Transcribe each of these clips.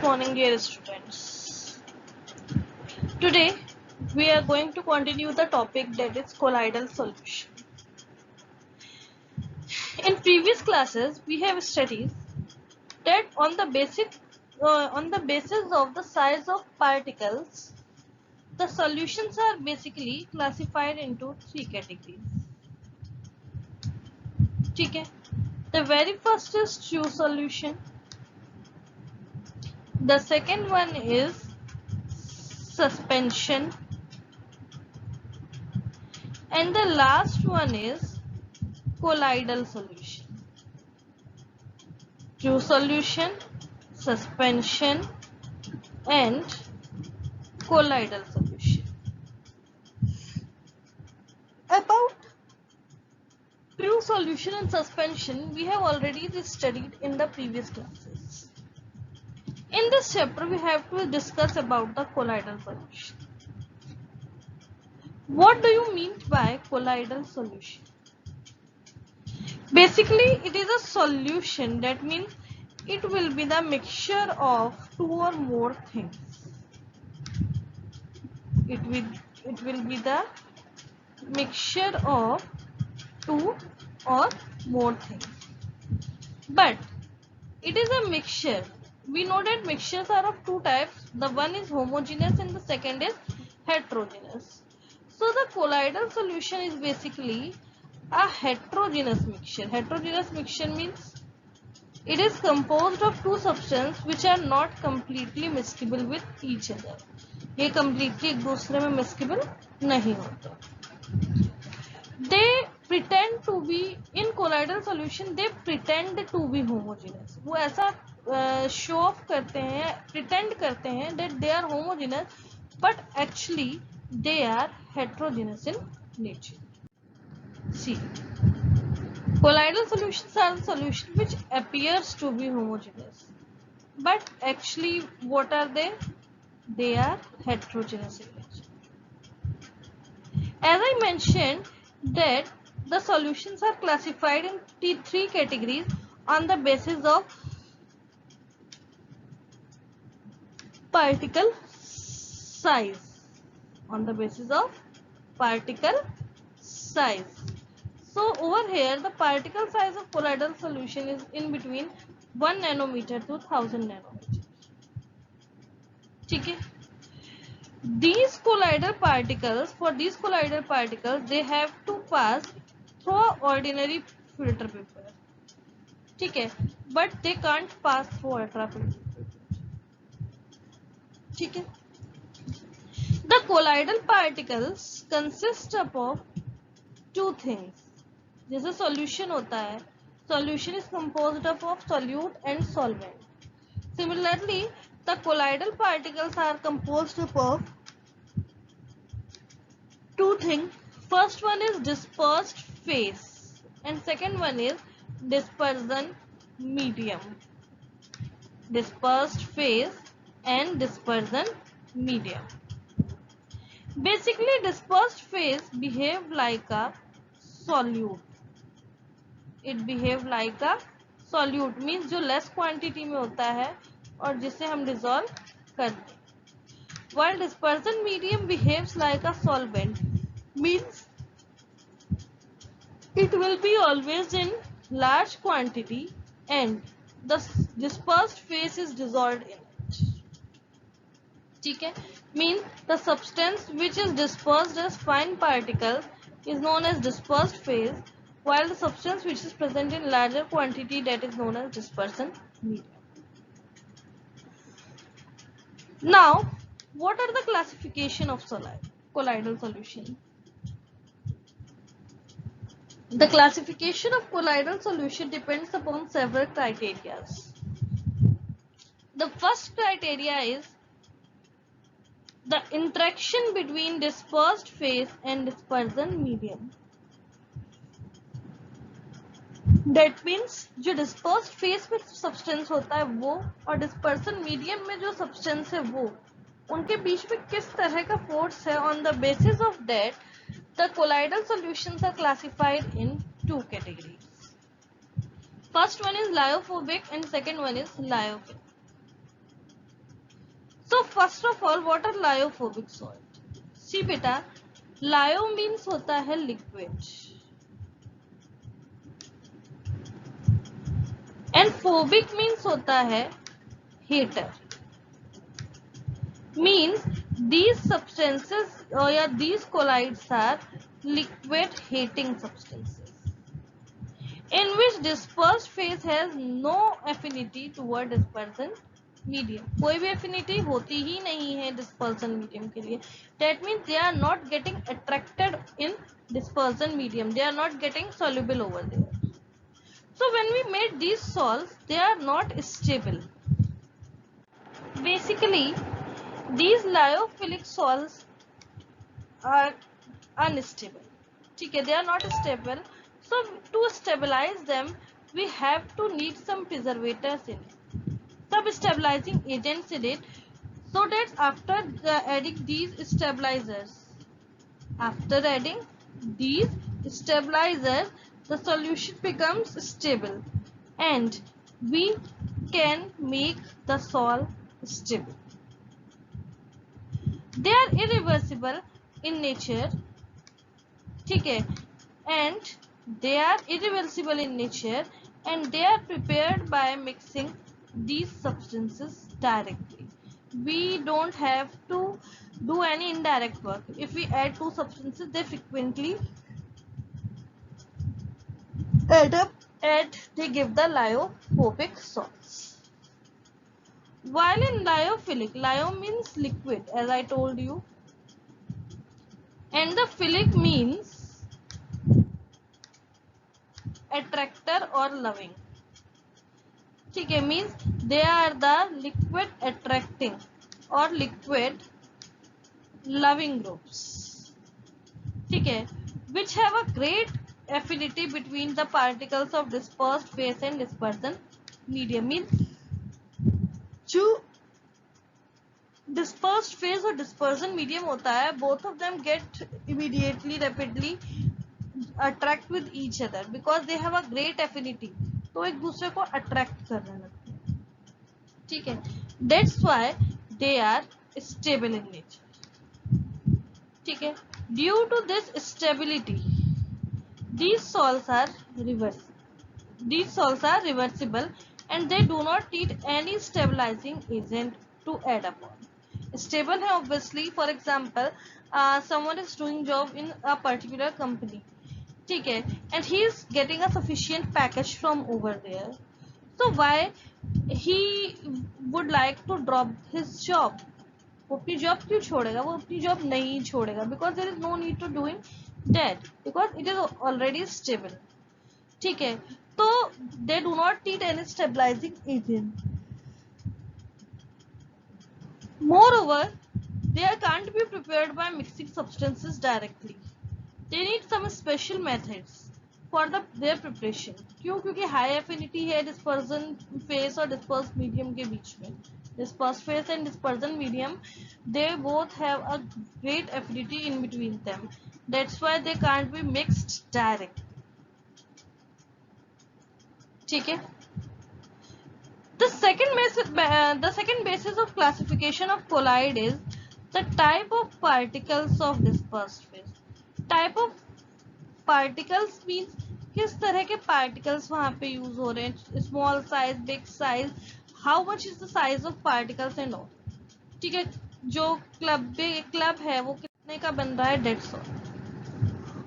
morning, dear students. Today we are going to continue the topic that is colloidal solution. In previous classes, we have studied that on the basis of the size of particles, the solutions are basically classified into three categories. Okay. The very first is true solution. The second one is suspension. And the last one is colloidal solution. True solution, suspension, and colloidal solution. About true solution and suspension, we have already studied in the previous classes. In this chapter, we have to discuss about the colloidal solution. What do you mean by colloidal solution? Basically, it is a solution, that means it will be the mixture of two or more things. It will be the mixture of two or more things. But it is a mixture. We know that mixtures are of two types. The one is homogeneous and the second is heterogeneous. So the colloidal solution is basically a heterogeneous mixture. Heterogeneous mixture means it is composed of two substances which are not completely miscible with each other. ये completely एक दूसरे में miscible नहीं होते. They pretend to be in colloidal solution. They pretend to be homogeneous. वो ऐसा show off करते हैं, pretend करते हैं that they are homogeneous, but actually they are heterogeneous in nature. See, colloidal solutions are the solution which appears to be homogeneous, but actually what are they? They are heterogeneous in nature. As I mentioned that the solutions are classified in three categories on the basis of particle size. On the basis of particle size. So over here the particle size of colloidal solution is in between 1 nanometer to 1000 nanometer. ठीक है. These colloidal particles, they have to pass through ordinary filter paper. ठीक है, but they can't pass through ultra filter paper. ठीक है. The colloidal particles consist of two things. जैसे solution होता है, solution is composed of solute and solvent. Similarly, the colloidal particles are composed of two things. First one is dispersed phase and second one is dispersion medium. Dispersed phase and dispersion medium. Basically, dispersed phase behave like a solute. It behave like a solute means जो less quantity में होता है और जिसे हम dissolve कर दें. While dispersion medium behaves like a solvent means it will be always in large quantity and the dispersed phase is dissolved in it. ठीक है, means the substance which is dispersed as fine particles is known as dispersed phase, while the substance which is present in larger quantity, that is known as dispersion medium. Now, what are the classification of colloidal solution? The classification of colloidal solution depends upon several criteria. The first criteria is the interaction between dispersed phase and dispersion medium. That means जो dispersed phase में substance होता है वो और dispersion medium में जो substance है वो उनके बीच में किस तरह का force है. On the basis of that, the colloidal solutions are classified in two categories. First one is lyophobic and second one is lyophilic. So first of all, what are lyophobic salt? See बेटा, lyo means होता है liquid and phobic means होता है hater. Means these substances या these colloids are liquid hating substances in which dispersed phase has no affinity toward dispersion medium. कोई भी affinity होती ही नहीं है dispersion medium के लिए. That means they are not getting attracted in dispersion medium. They are not getting soluble over there. So when we made these salts, they are not stable. Basically, these lyophilic salts are unstable. ठीक है, they are not stable. So to stabilize them, we have to need some preservators in it, some stabilizing agents in it, so that after adding these stabilizers, the solution becomes stable and we can make the salt stable. They are irreversible in nature, ठीक है, and they are irreversible in nature and they are prepared by mixing these substances directly. We don't have to do any indirect work. If we add two substances, they frequently add up and they give the lyophobic salts. While in lyophilic, lyo means liquid as I told you, and the philic means attractor or loving. ठीक है, means they are the liquid attracting or liquid loving groups. ठीक है, which have a great affinity between the particles of dispersed phase and dispersion medium. Means जो dispersed phase और dispersion medium होता है, both of them get immediately rapidly attract with each other because they have a great affinity. तो एक दूसरे को attract करने लगते हैं, ठीक है. That's why they are stable in nature, ठीक है. Due to this stability, these salts are reversible and they do not need any stabilizing agent to add upon. Stable है obviously. For example, someone is doing job in a particular company, ठीक है, and he is getting a sufficient package from over there. So why he would like to drop his job? वो अपनी job क्यों छोड़ेगा? वो अपनी job नहीं छोड़ेगा because there is no need to doing that because it is already stable, ठीक है. तो they do not need any stabilizing agent. Moreover, they can't be prepared by mixing substances directly. They need some special methods for their preparation. क्यों? क्योंकि high affinity है dispersion phase और dispersed medium के बीच में. Dispersed phase and dispersion medium, they both have a great affinity in between them. That's why they can't be mixed directly. ठीक है. The second basis of classification of colloid is the type of particles of dispersed phase. Type of particles means किस तरह के particles वहाँ पे use हो रहे हैं, small size, big size, how much is the size of particles and all. ठीक है, जो क्लब है वो कितने का बन रहा है, that's all.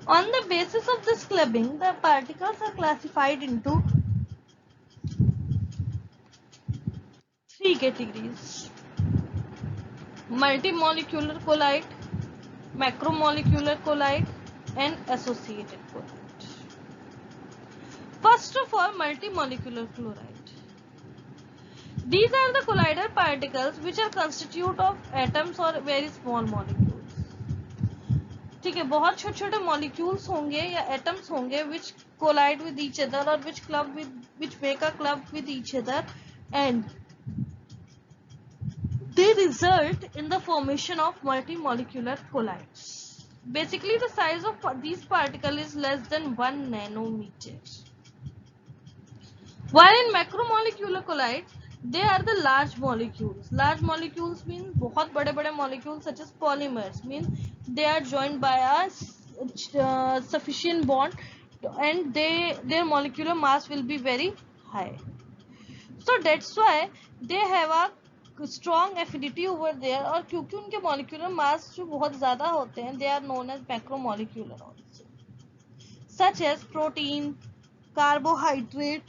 On the basis of this clubbing, the particles are classified into 3 categories: multimolecular colloid, macromolecular colloid, and associated colloid. First of all, multimolecular chloride. These are the colloidal particles which are constituted of atoms or very small molecules. ठीक है, बहुत छोटे छोटे molecules होंगे या atoms होंगे which collide with each other or which make a club with each other and they result in the formation of multimolecular colloids. Basically, the size of these particles is less than 1 nanometer. While in macromolecular colloids, They are the large molecules. Large molecules mean बहुत बड़े बड़े molecules such as polymers mean they are joined by a sufficient bond and their molecular mass will be very high. So that's why they have a strong affinity over there. और क्योंकि उनके molecular mass जो बहुत ज़्यादा होते हैं, they are known as macromolecular also, such as protein, carbohydrate,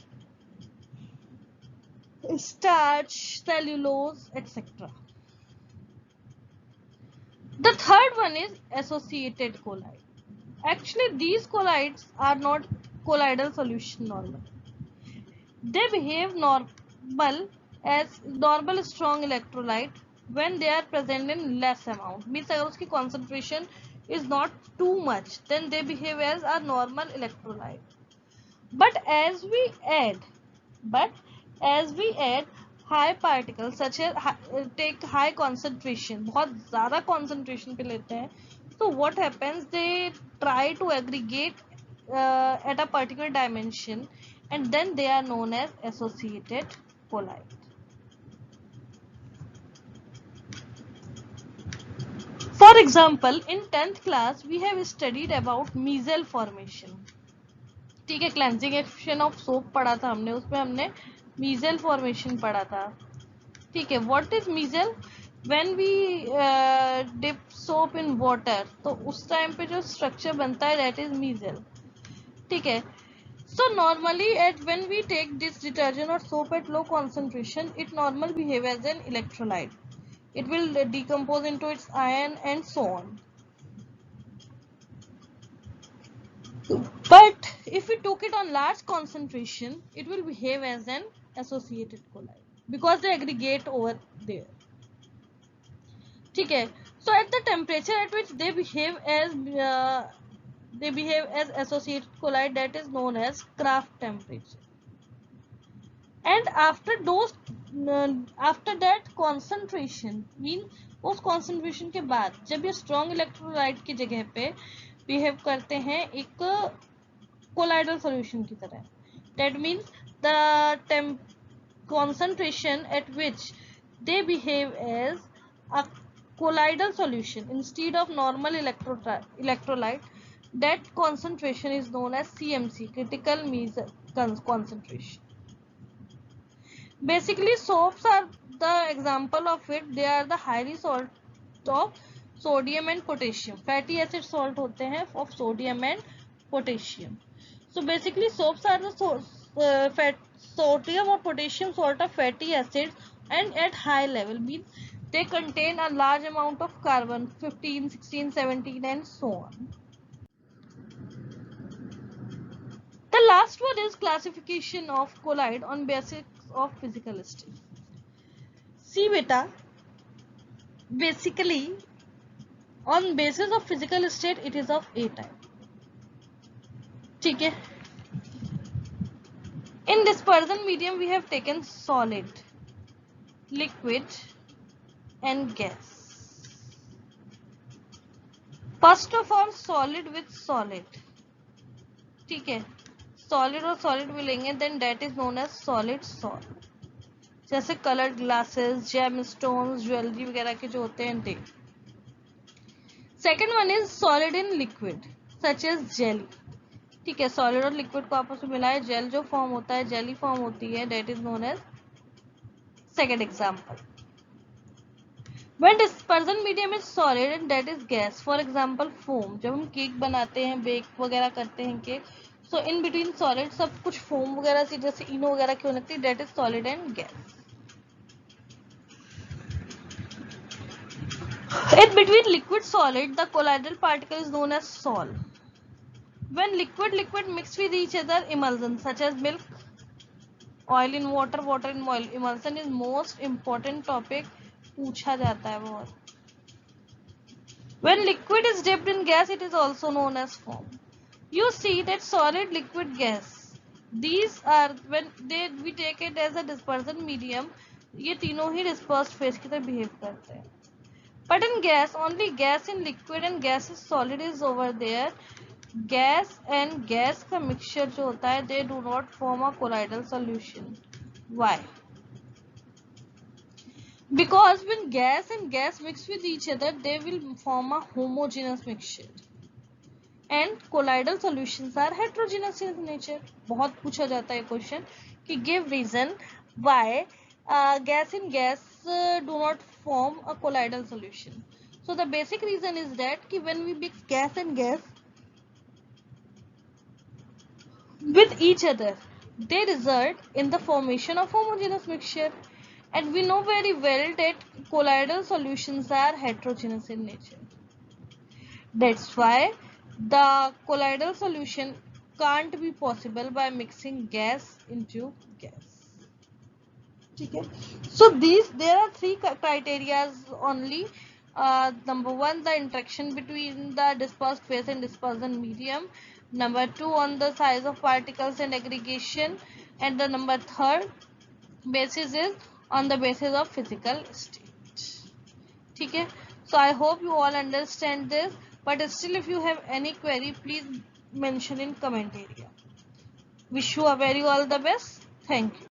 starch, cellulose, etc. The third one is associated colloid. Actually, these colloids are not colloidal solution normal. They behave normal as normal strong electrolyte when they are present in less amount. Means अगर उसकी concentration is not too much, then they behave as a normal electrolyte. But as we add high particles such as take high concentration, बहुत ज़्यादा concentration पे लेते हैं, so what happens, they try to aggregate at a particular dimension and then they are known as associated colloid. For example, in 10th class we have studied about micelle formation. ठीक है, cleansing action of soap पढ़ा था हमने, उसमें हमने मीजेल formation पढ़ा था. ठीक है, what is micelle? When we dip soap in water, तो उस टाइम पे जो स्ट्रक्चर बनता है दैट इज मीजेल. ठीक है, so normally when we take this detergent or soap at low concentration, it normally behave as an electrolyte. It will decompose into its ion and so on. But if we took it on large concentration, it will behave as an associated colloid because they aggregate over there. ठीक है, so at the temperature at which they behave as associated colloid, that is known as Kraft temperature. And after that concentration mean उस concentration के बाद जब ये strong electrolyte की जगह पे behave करते हैं एक colloidal solution की तरह, that means the concentration at which they behave as a colloidal solution instead of normal electrolyte, that concentration is known as CMC, critical measure concentration. Basically, soaps are the example of it. They are the highly salt of sodium and potassium. Fatty acid salt होते हैं of sodium and potassium. So basically, soaps are the sodium or potassium salt of fatty acids, and at high level means they contain a large amount of carbon, 15, 16, 17, and so on. The last one is classification of colloid on basis of physical state. See beta, basically on basis of physical state it is of A type. ठीक है. In dispersion medium we have taken solid, liquid and gas. First of all, solid with solid. ठीक है, solid और solid मिलेंगे, then that is known as solid salt. जैसे colored glasses, gemstones, jewelry वगैरह के जो होते हैं they. Second one is solid in liquid, such as jelly. ठीक है, solid और liquid को आपस में मिलाए जेल जो फॉर्म होता है, jelly फॉर्म होती है, that is known as second example. When dispersion medium is solid and that is gas, for example foam, जब हम केक बनाते हैं, बेक वगैरह करते हैं cake, so in between solid सब कुछ फोम वगैरह से जैसे इनो वगैरह की होती है, that is solid and gas. In between liquid solid, the colloidal particle is known as sol. When liquid mix with each other, emulsion such as milk, oil in water, water in oil, emulsion is most important topic, पूछा जाता है बहुत. When liquid is dipped in gas, it is also known as foam. You see that solid, liquid, gas, these are when we take it as a dispersion medium, ये तीनों ही dispersed phase की तरह behave करते हैं. But in gas, only gas in liquid and gas is solid is over there. Gas and gas का mixture जो होता है, they do not form a colloidal solution. Why? Because when gas and gas mix with each other, they will form a homogeneous mixture. And colloidal solutions are heterogeneous in nature. बहुत पूछा जाता है question कि give reason why gas and gas do not form a colloidal solution. So the basic reason is that कि when we mix gas and gas with each other, they result in the formation of homogeneous mixture. And we know very well that colloidal solutions are heterogeneous in nature. That's why the colloidal solution can't be possible by mixing gas into gas. Okay. So there are three criteria only. Number one, the interaction between the dispersed phase and dispersion medium. Number two, on the size of particles and aggregation. And the number third basis is on the basis of physical state. Okay. So I hope you all understand this. But still, if you have any query, please mention in comment area. Wish you a very all the best. Thank you.